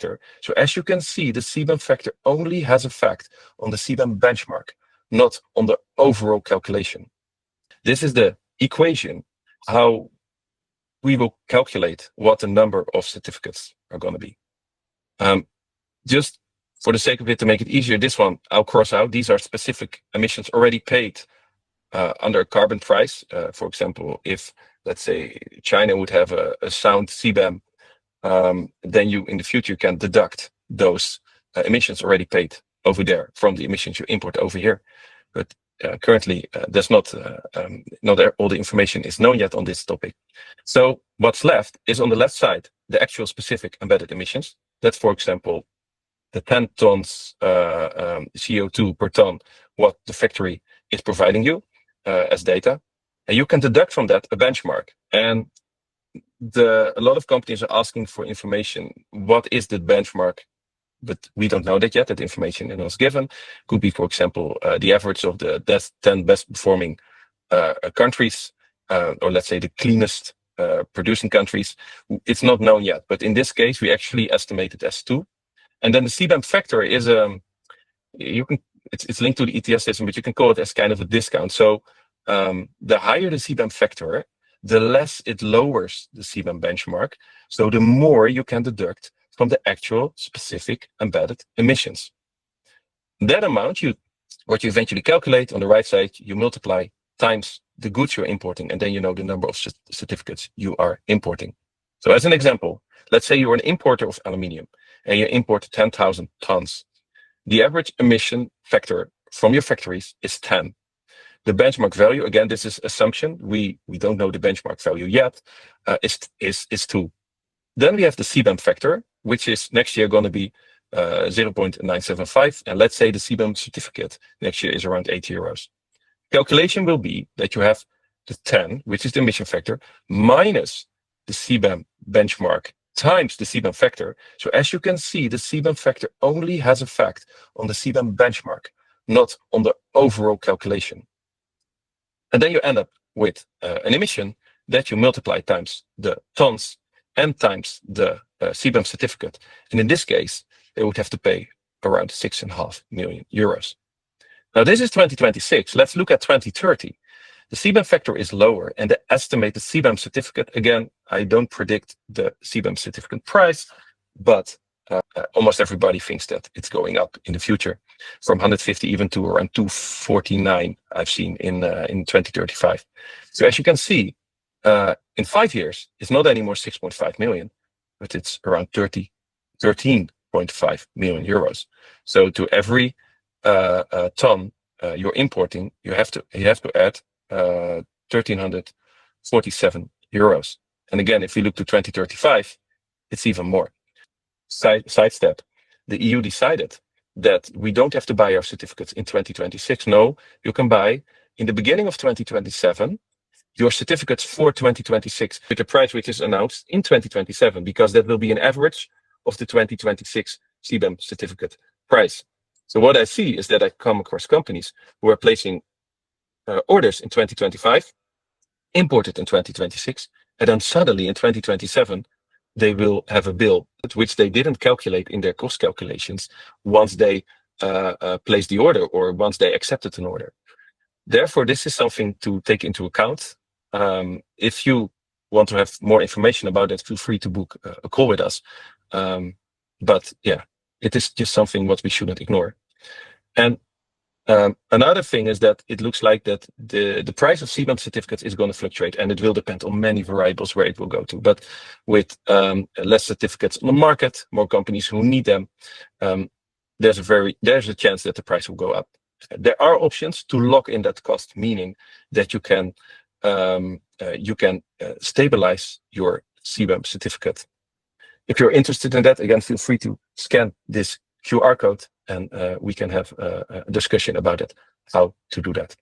factor. So as you can see, the CBAM factor only has effect on the CBAM benchmark, not on the overall calculation. This is the equation, how we will calculate what the number of certificates are going to be. Just for the sake of it, to make it easier, this one I'll cross out. These are specific emissions already paid under a carbon price. For example, if, let's say, China would have a sound CBAM, then you in the future can deduct those emissions already paid over there from the emissions you import over here. But currently, there's not all the information is known yet on this topic. So what's left is on the left side, the actual specific embedded emissions. That's, for example, the 10 tons CO2 per ton, what the factory is providing you as data. And you can deduct from that a benchmark. And a lot of companies are asking for information. What is the benchmark? But we don't know that yet. That information is not given. Could be, for example, the average of the 10 best performing countries, or let's say the cleanest producing countries. It's not known yet. But in this case, we actually estimate it as 2. And then the CBAM factor is it's linked to the ETS system, but you can call it as kind of a discount. So the higher the CBAM factor, the less it lowers the CBAM benchmark. So the more you can deduct from the actual specific embedded emissions. That amount, what you eventually calculate on the right side, you multiply times the goods you're importing, and then you know the number of certificates you are importing. So as an example, let's say you're an importer of aluminium and you import 10,000 tons. The average emission factor from your factories is 10. The benchmark value, again, this is assumption. We don't know the benchmark value yet, is 2. Then we have the CBAM factor, which is next year going to be 0.975. And let's say the CBAM certificate next year is around 80 euros. Calculation will be that you have the 10, which is the emission factor, minus the CBAM benchmark times the CBAM factor. So as you can see, the CBAM factor only has effect on the CBAM benchmark, not on the overall calculation. And then you end up with an emission that you multiply times the tons and times the CBAM certificate. And in this case, they would have to pay around 6.5 million euros. Now, this is 2026. Let's look at 2030. The CBAM factor is lower, and the estimated CBAM certificate, again, I don't predict the CBAM certificate price, but almost everybody thinks that it's going up in the future from 150 even to around 249 I've seen in 2035. So as you can see, in 5 years, it's not anymore 6.5 million, but it's around 13.5 million euros. So to every ton you're importing, you have to add 1,347 euros. And again, if you look to 2035, it's even more. Sidestep. The EU decided that we don't have to buy our certificates in 2026. No, you can buy in the beginning of 2027 your certificates for 2026 with the price which is announced in 2027, because that will be an average of the 2026 CBAM certificate price. So what I see is that I come across companies who are placing orders in 2025, imported in 2026, and then suddenly in 2027, they will have a bill which they didn't calculate in their cost calculations once they placed the order or once they accepted an order. Therefore, this is something to take into account. If you want to have more information about it, feel free to book a call with us. But yeah, it is just something what we shouldn't ignore. And another thing is that it looks like that the price of CBAM certificates is going to fluctuate, and it will depend on many variables where it will go to. But with less certificates on the market, more companies who need them, there's a chance that the price will go up. There are options to lock in that cost, meaning that you can stabilize your CBAM certificate. If you're interested in that, again, feel free to scan this QR code, and we can have a discussion about it, how to do that.